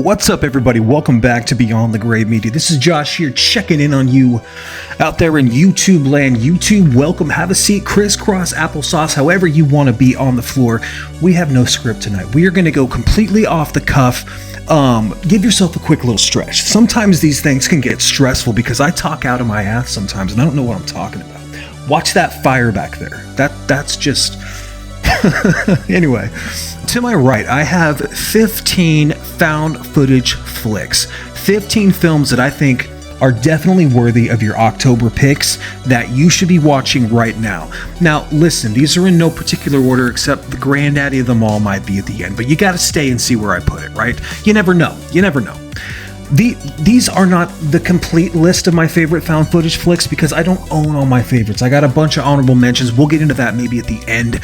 What's up, everybody? Welcome back to Beyond the Grave Media. This is Josh here, checking in on you out there in YouTube land. YouTube, welcome. Have a seat, crisscross applesauce, however you want to be on the floor. We have no script tonight. We are going to go completely off the cuff. Give yourself a quick little stretch. Sometimes these things can get stressful because I talk out of my ass sometimes, and I don't know what I'm talking about. Watch that fire back there. That's just... Anyway, to my right, I have 15 found footage flicks. 15 films that I think are definitely worthy of your October picks that you should be watching right now. Now, listen, these are in no particular order except the granddaddy of them all might be at the end, but you got to stay and see where I put it, right? You never know. You never know. These are not the complete list of my favorite found footage flicks because I don't own all my favorites. I got a bunch of honorable mentions. We'll get into that maybe at the end.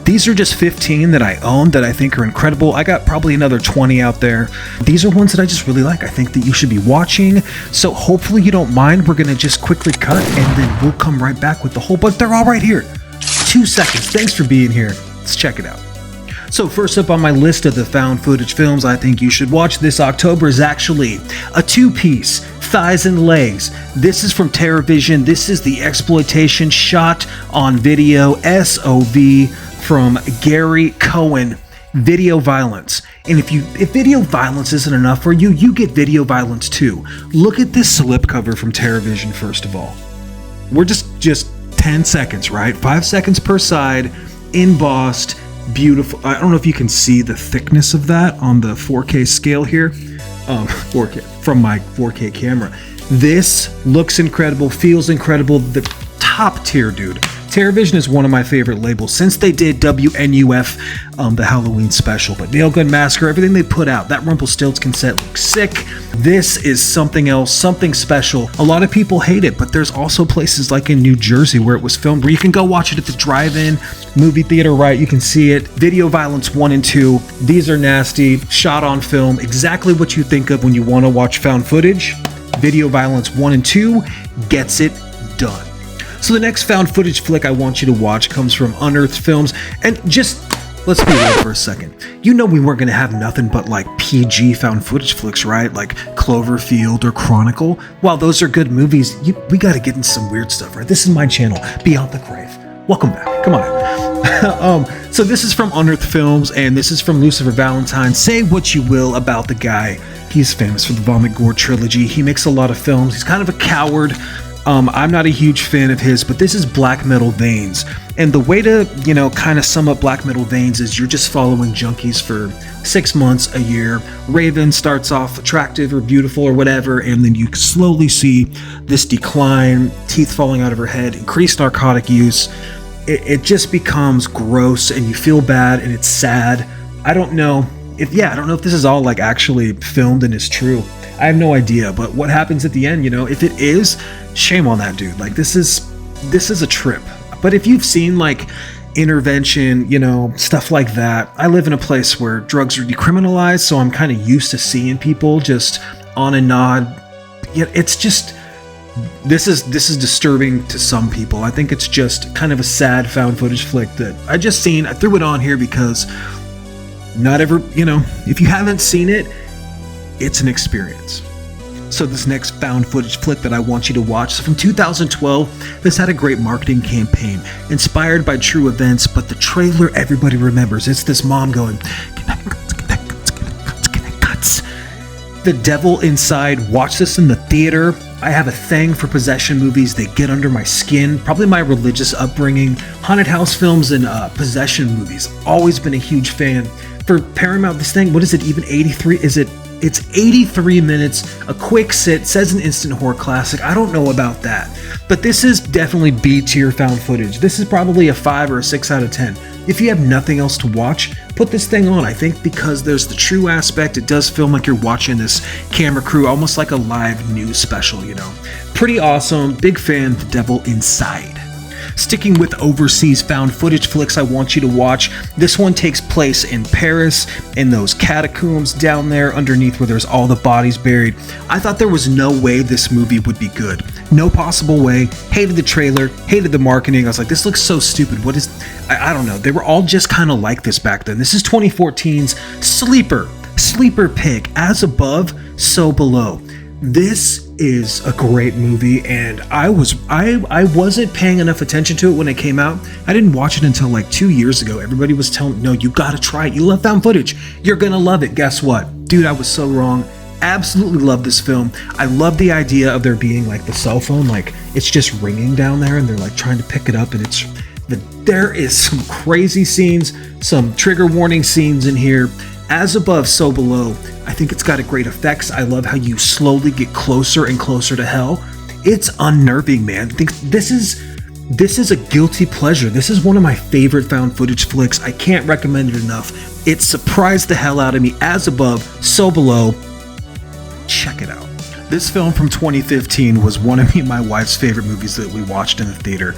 These are just 15 that I own that I think are incredible. I got probably another 20 out there. These are ones that I just really like. I think that you should be watching. So hopefully you don't mind. We're going to just quickly cut and then we'll come right back with the whole, but they're all right here. 2 seconds. Thanks for being here. Let's check it out. So first up on my list of the found footage films I think you should watch this October is actually a two-piece, Thighs and Legs. This is from TerrorVision. This is the exploitation shot on video, SOV, from Gary Cohen, Video Violence. And if video violence isn't enough for you, you get video violence too. Look at this slipcover from TerrorVision first of all. We're just 10 seconds, right? 5 seconds per side, embossed, beautiful. I don't know if you can see the thickness of that on the 4K scale here. 4K from my 4K camera. This looks incredible, feels incredible. The top tier, dude. TerrorVision is one of my favorite labels since they did WNUF, the Halloween special. But Nail Gun Massacre, everything they put out, that Rumpelstiltskin set looks sick. This is something else, something special. A lot of people hate it, but there's also places like in New Jersey where it was filmed where you can go watch it at the drive-in movie theater, right? You can see it. Video Violence 1 and 2. These are nasty, shot on film, exactly what you think of when you want to watch found footage. Video Violence 1 and 2 gets it done. So the next found footage flick I want you to watch comes from Unearthed Films, and just let's be real for a second. You know we weren't going to have nothing but like PG found footage flicks, right? Like Cloverfield or Chronicle. While those are good movies, we got to get into some weird stuff, right? This is my channel, Beyond the Grave. Welcome back. Come on. So this is from Unearthed Films, and this is from Lucifer Valentine. Say what you will about the guy. He's famous for the Vomit Gore trilogy. He makes a lot of films. He's kind of a coward. I'm not a huge fan of his, but this is Black Metal Veins. And the way to, kind of sum up Black Metal Veins is you're just following junkies for 6 months, a year. Raven starts off attractive or beautiful or whatever, and then you slowly see this decline, teeth falling out of her head, increased narcotic use. It just becomes gross and you feel bad and it's sad. I don't know if this is all like actually filmed and is true. I have no idea, but what happens at the end, if it is, shame on that dude. Like this is a trip. But if you've seen like Intervention, stuff like that, I live in a place where drugs are decriminalized, so I'm kind of used to seeing people just on a nod. Yeah, it's just this is disturbing to some people. I think it's just kind of a sad found footage flick that I threw it on here because if you haven't seen it, it's an experience. So this next found footage flick that I want you to watch is from 2012. This had a great marketing campaign inspired by true events, but the trailer everybody remembers. It's this mom going, "Get that guts." The devil inside. Watch this in the theater. I have a thing for possession movies. They get under my skin. Probably my religious upbringing. Haunted house films and possession movies. Always been a huge fan. For Paramount, this thing, what is it, even 83? It's 83 minutes, a quick sit, says an instant horror classic. I don't know about that. But this is definitely B-tier found footage. This is probably a 5 or a 6 out of 10. If you have nothing else to watch, put this thing on. I think because there's the true aspect, it does feel like you're watching this camera crew, almost like a live news special, Pretty awesome. Big fan, The Devil Inside. Sticking with overseas found footage flicks I want you to watch, this one takes place in Paris, in those catacombs down there underneath where there's all the bodies buried. I thought there was no way this movie would be good. No possible way. Hated the trailer, hated the marketing. I was like, this looks so stupid. I don't know. They were all just kind of like this back then. This is 2014's Sleeper. sleeper pick, As Above, So Below. This is a great movie, and I wasn't paying enough attention to it when it came out. I didn't watch it until like 2 years ago. Everybody was telling me, no, you gotta try it. You love found footage. You're gonna love it. Guess what? Dude, I was so wrong. Absolutely love this film. I love the idea of there being like the cell phone, like it's just ringing down there and they're like trying to pick it up, and there is some crazy scenes, some trigger warning scenes in here. As Above, So Below. I think it's got a great effects. I love how you slowly get closer and closer to hell. It's unnerving, man. I think this is a guilty pleasure. This is one of my favorite found footage flicks. I can't recommend it enough. It surprised the hell out of me. As Above, So Below. Check it out. This film from 2015 was one of me and my wife's favorite movies that we watched in the theater.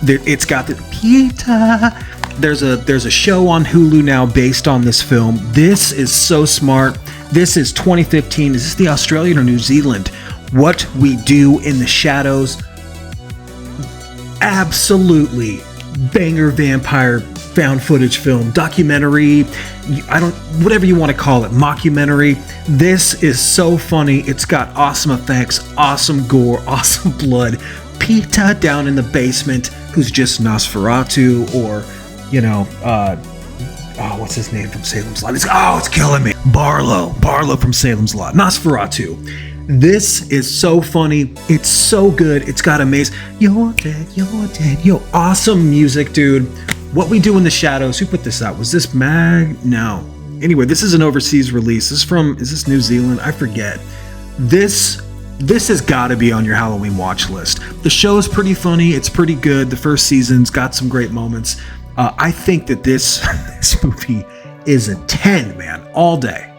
It's got the Peter. There's a show on Hulu now based on this film. This is so smart. This is 2015. Is this the Australian or New Zealand? What We Do in the Shadows. Absolutely banger vampire found footage film, documentary, whatever you want to call it, mockumentary. This is so funny. It's got awesome effects, awesome gore, awesome blood. Peter down in the basement, who's just Nosferatu, or what's his name from Salem's Lot? It's killing me. Barlow from Salem's Lot. Nosferatu. This is so funny. It's so good. It's got amazing. You're dead. Yo, awesome music, dude. What We Do in the Shadows. Who put this out? Was this Mag? No. Anyway, this is an overseas release. Is this New Zealand? I forget. This has got to be on your Halloween watch list. The show is pretty funny. It's pretty good. The first season's got some great moments. I think that this movie is a 10, man, all day.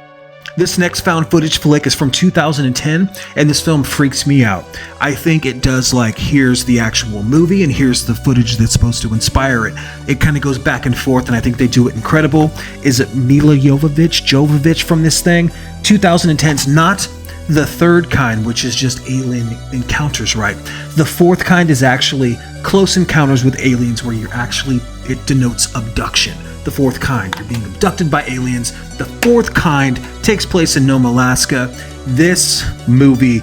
This next found footage flick is from 2010, and this film freaks me out. I think it does here's the actual movie and here's the footage that's supposed to inspire it. It kind of goes back and forth, and I think they do it incredible. Is it Mila Jovovich from this thing? 2010's not The Third Kind, which is just alien encounters, right? The fourth kind is actually close encounters with aliens, where it denotes abduction. The fourth kind, you're being abducted by aliens. The fourth kind takes place in Nome, Alaska. This movie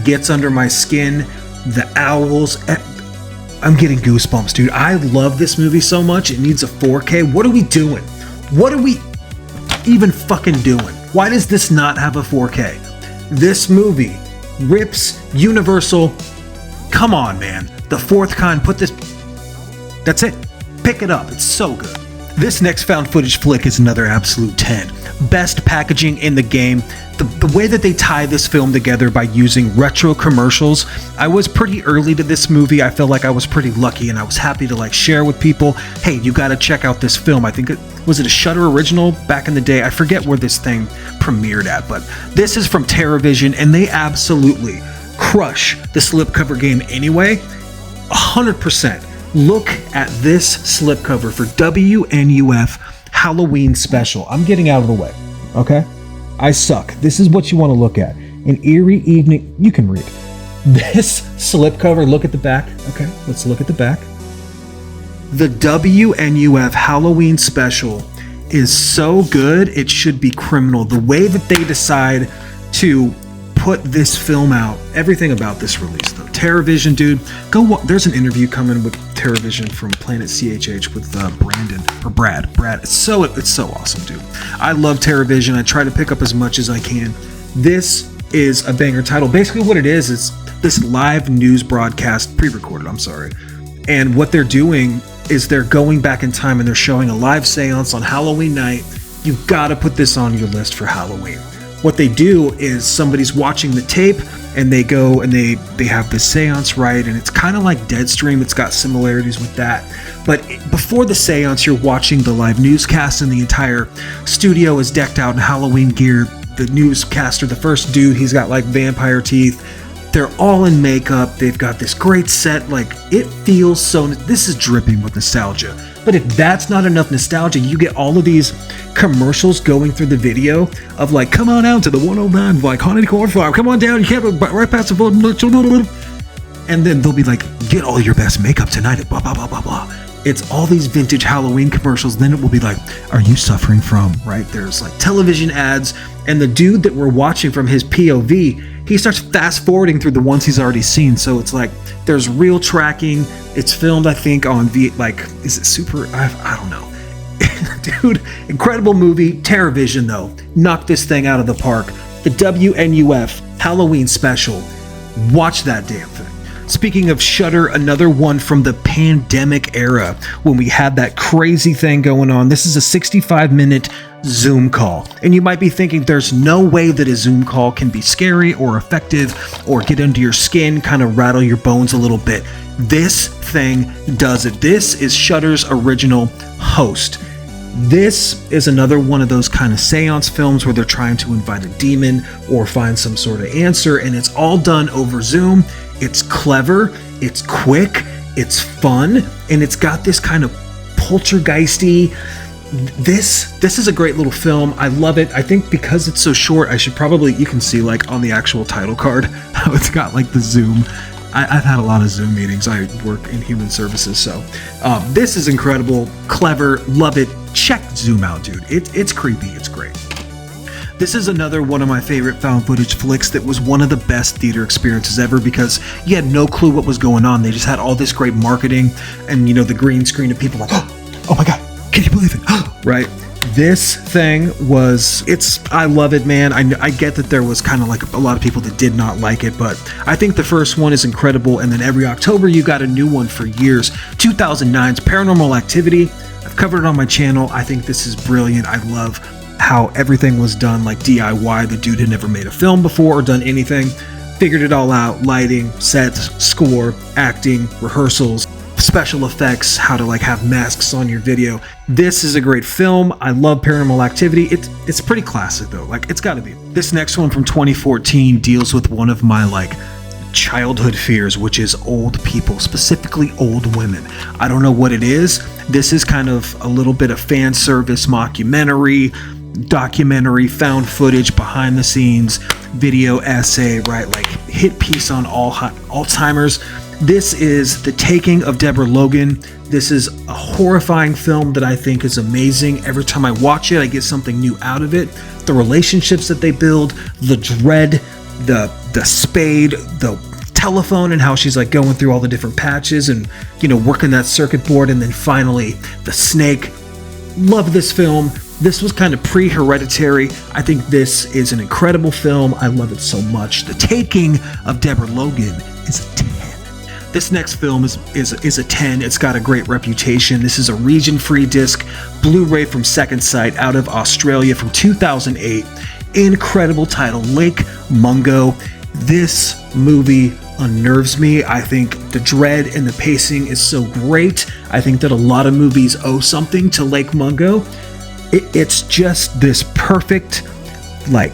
gets under my skin. The owls, I'm getting goosebumps, dude. I love this movie so much. It needs a 4K. What are we doing? What are we even fucking doing? Why does this not have a 4K? This movie rips Universal. Come on, man. The fourth kind, that's it. Pick it up. It's so good. This next found footage flick is another absolute 10. Best packaging in the game. The way that they tie this film together by using retro commercials. I was pretty early to this movie. I felt like I was pretty lucky, and I was happy to share with people, hey, you got to check out this film. I think was it a Shudder original back in the day? I forget where this thing premiered at, but this is from TerraVision, and they absolutely crush the slipcover game anyway. 100%. Look at this slipcover for WNUF Halloween special. I'm getting out of the way, okay? I suck. This is what you want to look at. An eerie evening. You can read. This slipcover, look at the back. Okay, let's look at the back. The WNUF Halloween special is so good, it should be criminal. The way that they decide to put this film out, everything about this release though. TerraVision, dude, there's an interview coming with TerraVision from Planet CHH with Brandon or Brad. It's so awesome, dude. I love TerraVision. I try to pick up as much as I can. This is a banger title. Basically what it is this live news broadcast, pre-recorded, I'm sorry. And what they're doing is they're going back in time and they're showing a live seance on Halloween night. You've got to put this on your list for Halloween. What they do is somebody's watching the tape and they go and they have this seance, right? And it's kind of like Deadstream. It's got similarities with that. But before the seance, you're watching the live newscast and the entire studio is decked out in Halloween gear. The newscaster, the first dude, he's got vampire teeth. They're all in makeup. They've got this great set. It feels so... This is dripping with nostalgia. But if that's not enough nostalgia, you get all of these commercials going through the video of come on out to the 109 Haunted Corn Farm. Come on down. You can't right past the... And then they'll be get all your best makeup tonight at blah, blah, blah, blah, blah. it's all these vintage Halloween commercials. Then it will be like, are you suffering from, right? There's like television ads, and the dude that we're watching from his POV, he starts fast forwarding through the ones he's already seen. So it's like there's real tracking. It's filmed, I think, on is it Super? I don't know. Dude, incredible movie. TerraVision though, knocked this thing out of the park. The WNUF Halloween special. Watch that damn thing. Speaking of Shudder, another one from the pandemic era when we had that crazy thing going on. This is a 65-minute Zoom call. And you might be thinking there's no way that a Zoom call can be scary or effective or get under your skin, kind of rattle your bones a little bit. This thing does it. This is Shudder's original host. This is another one of those kind of seance films where they're trying to invite a demon or find some sort of answer, and it's all done over Zoom. It's clever, it's quick, it's fun, and it's got this kind of poltergeisty. This is a great little film. I love it. I think because it's so short, I should probably, you can see like on the actual title card how it's got like the Zoom. I've had a lot of Zoom meetings. I work in human services, so this is incredible, clever, love it. Check Zoom out, dude. It's creepy. It's great. This is another one of my favorite found footage flicks that was one of the best theater experiences ever because you had no clue what was going on. They just had all this great marketing and, the green screen of people like, oh my God, can you believe it? Right? This thing I love it, man. I get that there was kind of like a lot of people that did not like it, but I think the first one is incredible. And then every October, you got a new one for years. 2009's Paranormal Activity. I've covered it on my channel. I think this is brilliant. I love how everything was done like DIY. The dude had never made a film before or done anything. Figured it all out. Lighting, sets, score, acting, rehearsals, special effects, how to like have masks on your video. This is a great film. I love Paranormal Activity. It's pretty classic though. Like it's gotta be. This next one from 2014 deals with one of my like childhood fears, which is old people, specifically old women. I don't know what it is. This is kind of a little bit of fan service documentary, found footage, behind the scenes, video essay, right? Like hit piece on Alzheimer's. This is The Taking of Deborah Logan. This is a horrifying film that I think is amazing. Every time I watch it, I get something new out of it. The relationships that they build, the dread, the spade, the telephone, and how she's like going through all the different patches and, working that circuit board. And then finally, the snake. Love this film. This was kind of pre-Hereditary. I think this is an incredible film. I love it so much. The Taking of Deborah Logan is a 10. This next film is a 10. It's got a great reputation. This is a region-free disc, Blu-ray from Second Sight out of Australia from 2008. Incredible title, Lake Mungo. This movie unnerves me. I think the dread and the pacing is so great. I think that a lot of movies owe something to Lake Mungo. It's just this perfect, like,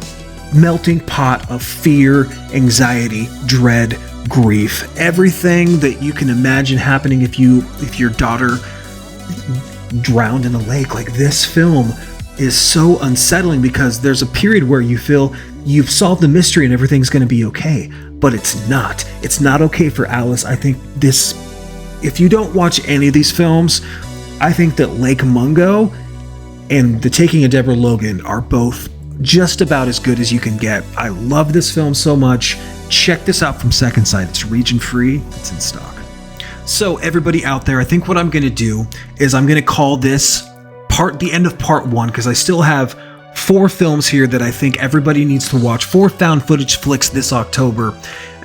melting pot of fear, anxiety, dread, grief, everything that you can imagine happening if your daughter drowned in a lake. Like, this film is so unsettling because there's a period where you feel you've solved the mystery and everything's going to be okay, but it's not. It's not okay for Alice. I think this, if you don't watch any of these films, I think that Lake Mungo and The Taking of Deborah Logan are both just about as good as you can get. I love this film so much. Check this out from Second Sight. It's region free. It's in stock. So everybody out there, I think what I'm going to do is I'm going to call this the end of part 1, because I still have 4 films here that I think everybody needs to watch. 4 found footage flicks this October.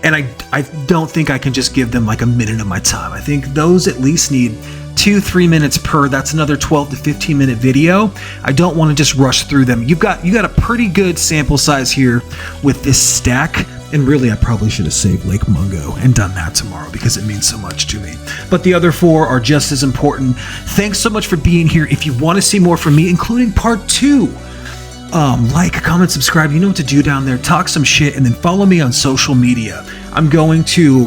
And I don't think I can just give them like a minute of my time. I think those at least need 2-3 minutes per. That's another 12 to 15 minute video. I don't want to just rush through them. You got a pretty good sample size here with this stack. And really, I probably should have saved Lake Mungo and done that tomorrow because it means so much to me. But the other 4 are just as important. Thanks so much for being here. If you want to see more from me, including part 2, like, comment, subscribe. You know what to do down there. Talk some shit, and then follow me on social media. I'm going to,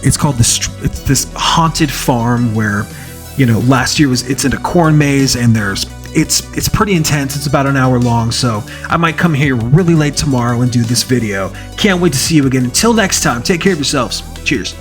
it's called it's this haunted farm where, last year it's in a corn maze, and it's pretty intense. It's about an hour long, so I might come here really late tomorrow and do this video. Can't wait to see you again. Until next time, take care of yourselves. Cheers.